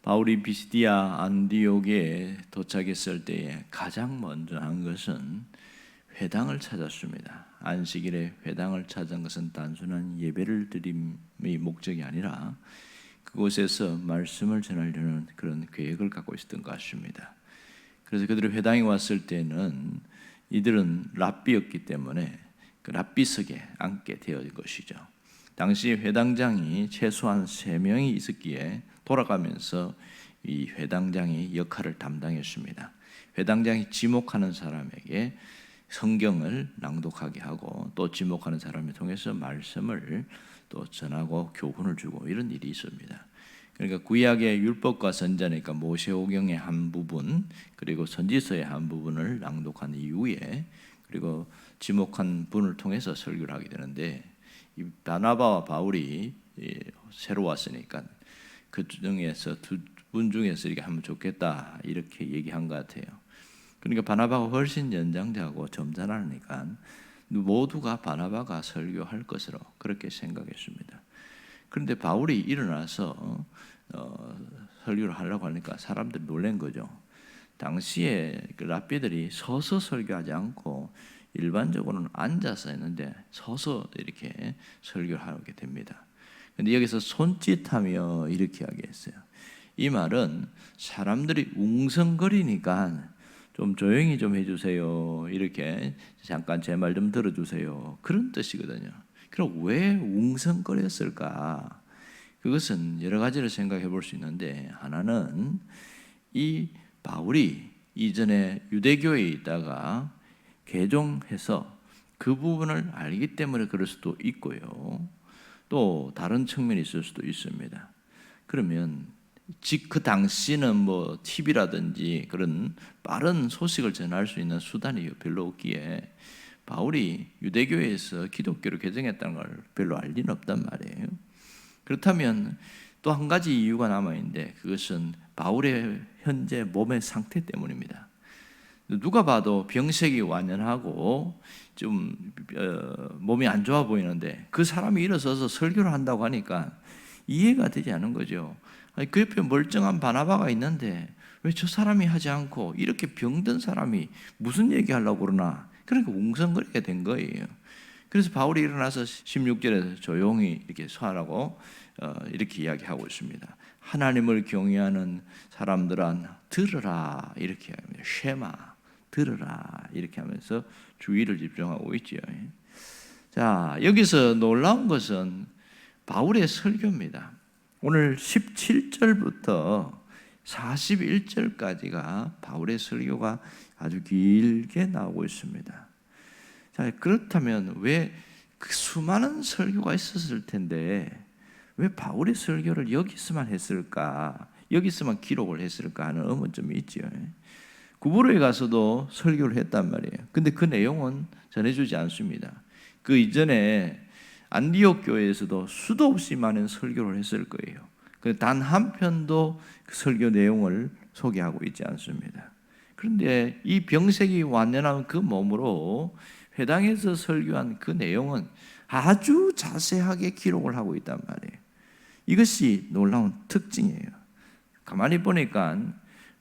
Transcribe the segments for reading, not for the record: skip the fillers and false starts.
바울이 비시디아 안디옥에 도착했을 때에 가장 먼저 한 것은 회당을 찾았습니다. 안식일에 회당을 찾은 것은 단순한 예배를 드림의 목적이 아니라 그곳에서 말씀을 전하려는 그런 계획을 갖고 있었던 것 같습니다. 그래서 그들이 회당에 왔을 때는 이들은 랍비였기 때문에 그 랍비석에 앉게 되어 것이죠. 당시 회당장이 최소한 3명이 있었기에 돌아가면서 이 회당장이 역할을 담당했습니다. 회당장이 지목하는 사람에게 성경을 낭독하게 하고 또 지목하는 사람을 통해서 말씀을 또 전하고 교훈을 주고 이런 일이 있습니다. 그러니까 구약의 율법과 선지자니까 모세오경의 한 부분 그리고 선지서의 한 부분을 낭독한 이후에 그리고 지목한 분을 통해서 설교를 하게 되는데 이 바나바와 바울이 새로 왔으니까 그 중에서 두 분 중에서 이렇게 하면 좋겠다 이렇게 얘기한 것 같아요. 그러니까 바나바가 훨씬 연장자고 점잖으니까 모두가 바나바가 설교할 것으로 그렇게 생각했습니다. 그런데 바울이 일어나서 설교를 하려고 하니까 사람들이 놀란 거죠. 당시에 그 랍비들이 서서 설교하지 않고 일반적으로는 앉아서 했는데 서서 이렇게 설교를 하게 됩니다. 그런데 여기서 손짓하며 이렇게 하겠어요. 이 말은 사람들이 웅성거리니까 좀 조용히 좀 해주세요. 이렇게 잠깐 제 말 좀 들어주세요. 그런 뜻이거든요. 그럼 왜 웅성거렸을까? 그것은 여러 가지를 생각해 볼 수 있는데 하나는 이 바울이 이전에 유대교에 있다가 개종해서 그 부분을 알기 때문에 그럴 수도 있고요. 또 다른 측면이 있을 수도 있습니다. 그러면 그 당시는 뭐 TV라든지 그런 빠른 소식을 전할 수 있는 수단이 별로 없기에 바울이 유대교에서 기독교를 개종했다는 걸 별로 알 리는 없단 말이에요. 그렇다면 또 한 가지 이유가 남아있는데 그것은 바울의 현재 몸의 상태 때문입니다. 누가 봐도 병색이 완연하고 좀 몸이 안 좋아 보이는데 그 사람이 일어서서 설교를 한다고 하니까 이해가 되지 않는 거죠. 아니, 그 옆에 멀쩡한 바나바가 있는데 왜 저 사람이 하지 않고 이렇게 병든 사람이 무슨 얘기하려고 그러나 그러니까 웅성거리게 된 거예요. 그래서 바울이 일어나서 16절에서 조용히 이렇게 서라고 이렇게 이야기하고 있습니다. 하나님을 경외하는 사람들아 들으라 이렇게 합니다. 쉐마 들으라 이렇게 하면서 주의를 집중하고 있지요. 자, 여기서 놀라운 것은 바울의 설교입니다. 오늘 17절부터 41절까지가 바울의 설교가 아주 길게 나오고 있습니다. 자, 그렇다면 왜 그 수많은 설교가 있었을 텐데 왜 바울의 설교를 여기서만 했을까? 여기서만 기록을 했을까 하는 의문점이 있죠. 구브로에 가서도 설교를 했단 말이에요. 근데 그 내용은 전해주지 않습니다. 그 이전에 안디옥 교회에서도 수도 없이 많은 설교를 했을 거예요. 단 한 편도 그 설교 내용을 소개하고 있지 않습니다. 그런데 이 병색이 완연한 그 몸으로 회당에서 설교한 그 내용은 아주 자세하게 기록을 하고 있단 말이에요. 이것이 놀라운 특징이에요. 가만히 보니까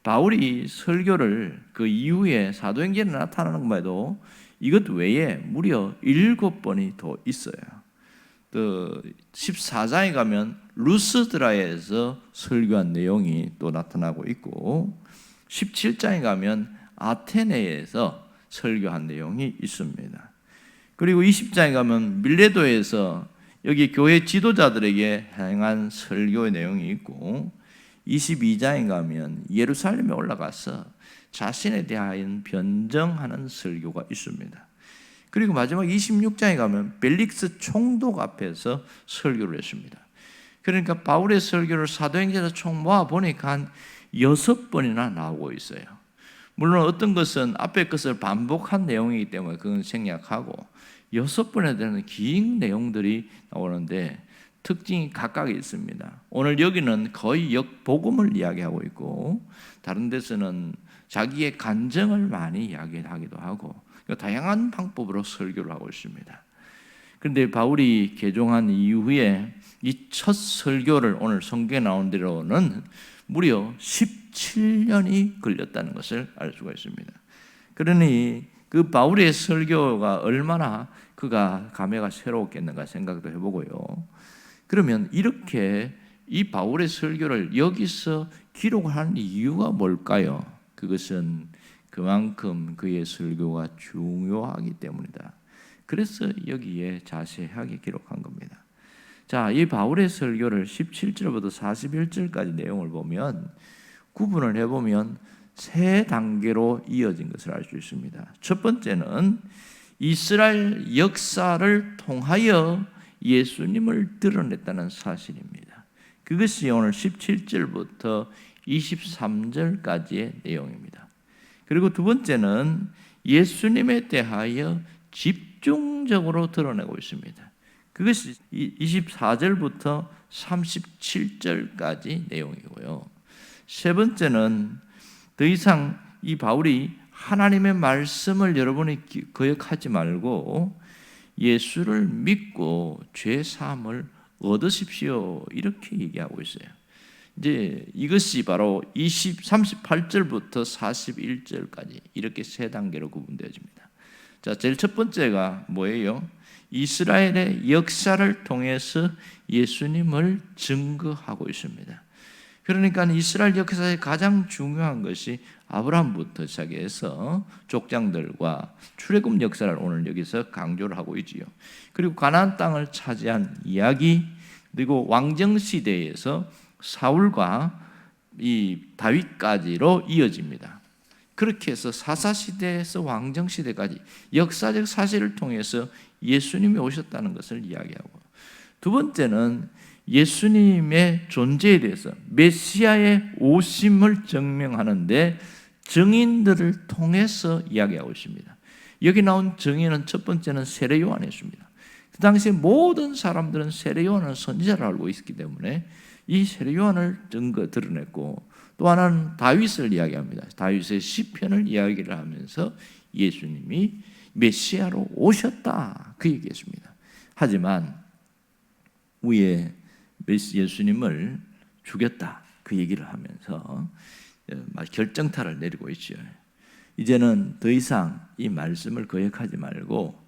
바울이 설교를 그 이후에 사도행전에 나타나는 것만 해도 이것 외에 무려 7번이 더 있어요. 또 14장에 가면 루스드라에서 설교한 내용이 또 나타나고 있고 17장에 가면 아테네에서 설교한 내용이 있습니다. 그리고 20장에 가면 밀레도에서 여기 교회 지도자들에게 행한 설교의 내용이 있고 22장에 가면 예루살렘에 올라가서 자신에 대한 변정하는 설교가 있습니다. 그리고 마지막 26장에 가면 벨릭스 총독 앞에서 설교를 했습니다. 그러니까 바울의 설교를 사도행전에서 총 모아보니까 한 6번이나 나오고 있어요. 물론 어떤 것은 앞에 것을 반복한 내용이기 때문에 그건 생략하고 6번에 대한 긴 내용들이 나오는데 특징이 각각 있습니다. 오늘 여기는 거의 역복음을 이야기하고 있고 다른 데서는 자기의 간증을 많이 이야기하기도 하고 다양한 방법으로 설교를 하고 있습니다. 그런데 바울이 개종한 이후에 이 첫 설교를 오늘 성경에 나온 대로는 무려 17년이 걸렸다는 것을 알 수가 있습니다. 그러니 그 바울의 설교가 얼마나 그가 감회가 새로웠겠는가 생각도 해보고요. 그러면 이렇게 이 바울의 설교를 여기서 기록을 하는 이유가 뭘까요? 그것은 그만큼 그의 설교가 중요하기 때문이다. 그래서 여기에 자세하게 기록한 겁니다. 자, 이 바울의 설교를 17절부터 41절까지 내용을 보면 구분을 해보면 세 단계로 이어진 것을 알 수 있습니다. 첫 번째는 이스라엘 역사를 통하여 예수님을 드러냈다는 사실입니다. 그것이 오늘 17절부터 23절까지의 내용입니다. 그리고 두 번째는 예수님에 대하여 집중적으로 드러내고 있습니다. 그것이 24절부터 37절까지 내용이고요. 세 번째는 더 이상 이 바울이 하나님의 말씀을 여러분이 거역하지 말고 예수를 믿고 죄 사함을 얻으십시오, 이렇게 얘기하고 있어요. 이제 이것이 바로 38절부터 41절까지 이렇게 세 단계로 구분되어집니다. 자, 제일 첫 번째가 뭐예요? 이스라엘의 역사를 통해서 예수님을 증거하고 있습니다. 그러니까 이스라엘 역사의 가장 중요한 것이 아브라함부터 시작해서 족장들과 출애굽 역사를 오늘 여기서 강조를 하고 있지요. 그리고 가나안 땅을 차지한 이야기, 그리고 왕정 시대에서 사울과 이 다윗까지로 이어집니다. 그렇게 해서 사사시대에서 왕정시대까지 역사적 사실을 통해서 예수님이 오셨다는 것을 이야기하고, 두 번째는 예수님의 존재에 대해서 메시아의 오심을 증명하는데 증인들을 통해서 이야기하고 있습니다. 여기 나온 증인은 첫 번째는 세례 요한이었습니다. 그 당시에 모든 사람들은 세례 요한을 선지자를 알고 있었기 때문에 이 세례 요한을 드러냈고, 또 하나는 다윗을 이야기합니다. 다윗의 시편을 이야기를 하면서 예수님이 메시아로 오셨다, 그 얘기했습니다. 하지만 위에 예수님을 죽였다, 그 얘기를 하면서 결정타를 내리고 있죠. 이제는 더 이상 이 말씀을 거역하지 말고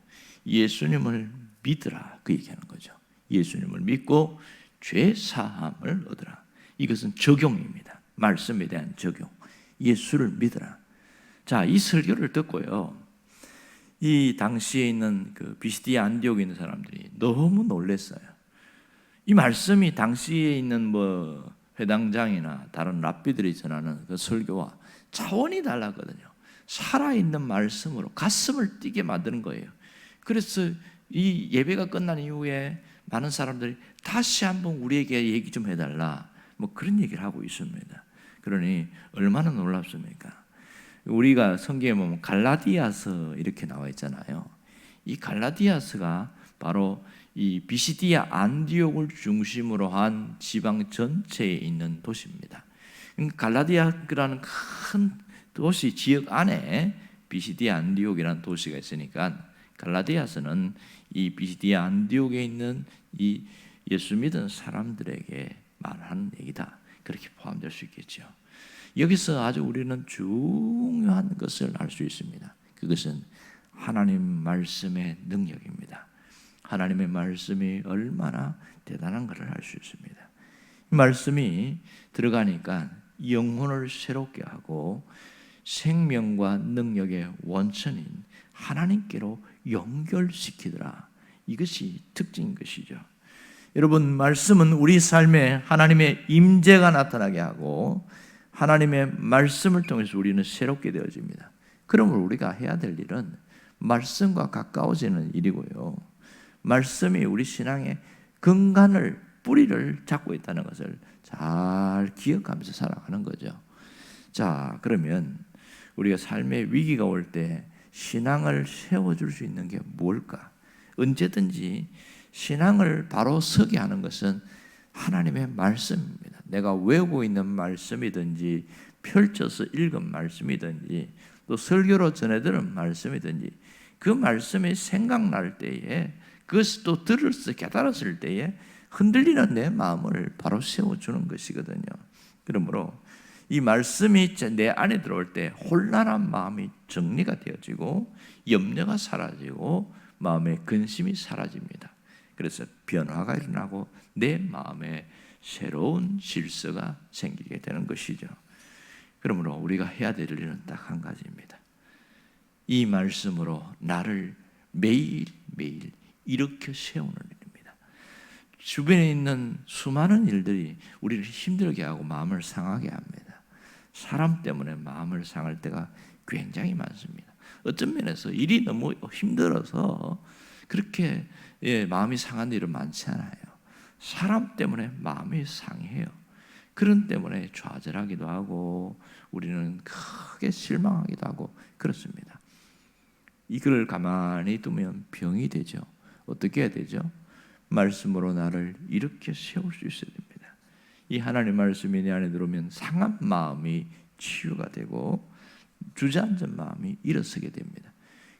예수님을 믿으라, 그 얘기하는 거죠. 예수님을 믿고 죄 사함을 얻으라. 이것은 적용입니다. 말씀에 대한 적용. 예수를 믿으라. 자, 이 설교를 듣고요, 이 당시에 있는 그 비시디아 안디옥에 있는 사람들이 너무 놀랐어요. 이 말씀이 당시에 있는 회당장이나 다른 랍비들이 전하는 그 설교와 차원이 달랐거든요. 살아있는 말씀으로 가슴을 뛰게 만드는 거예요. 그래서 이 예배가 끝난 이후에 많은 사람들이 다시 한번 우리에게 얘기 좀 해달라, 그런 얘기를 하고 있습니다. 그러니 얼마나 놀랍습니까? 우리가 성경에 보면 갈라디아서 이렇게 나와 있잖아요. 이 갈라디아서가 바로 이 비시디아 안디옥을 중심으로 한 지방 전체에 있는 도시입니다. 갈라디아라는 큰 도시 지역 안에 비시디아 안디옥이라는 도시가 있으니까 갈라디아서는 이 비시디아 안디옥에 있는 이 예수 믿은 사람들에게 말하는 얘기다, 그렇게 포함될 수 있겠죠. 여기서 아주 우리는 중요한 것을 알 수 있습니다. 그것은 하나님 말씀의 능력입니다. 하나님의 말씀이 얼마나 대단한 것을 알 수 있습니다. 이 말씀이 들어가니까 영혼을 새롭게 하고 생명과 능력의 원천인 하나님께로 연결시키더라. 이것이 특징인 것이죠. 여러분, 말씀은 우리 삶에 하나님의 임재가 나타나게 하고 하나님의 말씀을 통해서 우리는 새롭게 되어집니다. 그러므로 우리가 해야 될 일은 말씀과 가까워지는 일이고요, 말씀이 우리 신앙의 근간을, 뿌리를 잡고 있다는 것을 잘 기억하면서 살아가는 거죠. 자, 그러면 우리가 삶의 위기가 올 때 신앙을 세워줄 수 있는 게 뭘까? 언제든지 신앙을 바로 서게 하는 것은 하나님의 말씀입니다. 내가 외우고 있는 말씀이든지 펼쳐서 읽은 말씀이든지 또 설교로 전해들은 말씀이든지 그 말씀이 생각날 때에, 그것을 또 들었을 깨달았을 때에 흔들리는 내 마음을 바로 세워주는 것이거든요. 그러므로 이 말씀이 내 안에 들어올 때 혼란한 마음이 정리가 되어지고 염려가 사라지고 마음의 근심이 사라집니다. 그래서 변화가 일어나고 내 마음에 새로운 질서가 생기게 되는 것이죠. 그러므로 우리가 해야 될 일은 딱 한 가지입니다. 이 말씀으로 나를 매일매일 일으켜 세우는 일입니다. 주변에 있는 수많은 일들이 우리를 힘들게 하고 마음을 상하게 합니다. 사람 때문에 마음을 상할 때가 굉장히 많습니다. 어떤 면에서 일이 너무 힘들어서 그렇게 마음이 상한 일은 많지 않아요. 사람 때문에 마음이 상해요. 그런 때문에 좌절하기도 하고 우리는 크게 실망하기도 하고 그렇습니다. 이걸 가만히 두면 병이 되죠. 어떻게 해야 되죠? 말씀으로 나를 일으켜 세울 수 있어야 됩니다. 이 하나님의 말씀이 내 안에 들어오면 상한 마음이 치유가 되고 주저앉은 마음이 일어서게 됩니다.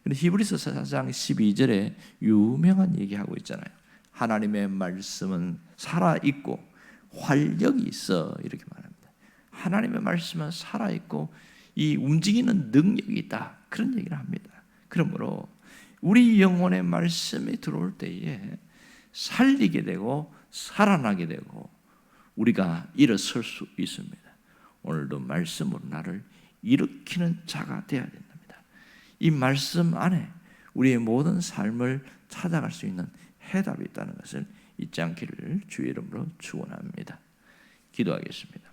근데 히브리서 4장 12절에 유명한 얘기하고 있잖아요. 하나님의 말씀은 살아있고 활력이 있어 이렇게 말합니다. 하나님의 말씀은 살아있고 이 움직이는 능력이 있다 그런 얘기를 합니다. 그러므로 우리 영혼의 말씀이 들어올 때에 살리게 되고 살아나게 되고 우리가 일어설 수 있습니다. 오늘도 말씀으로 나를 일으키는 자가 되어야 된답니다. 이 말씀 안에 우리의 모든 삶을 찾아갈 수 있는 해답이 있다는 것을 잊지 않기를 주의 이름으로 축원합니다. 기도하겠습니다.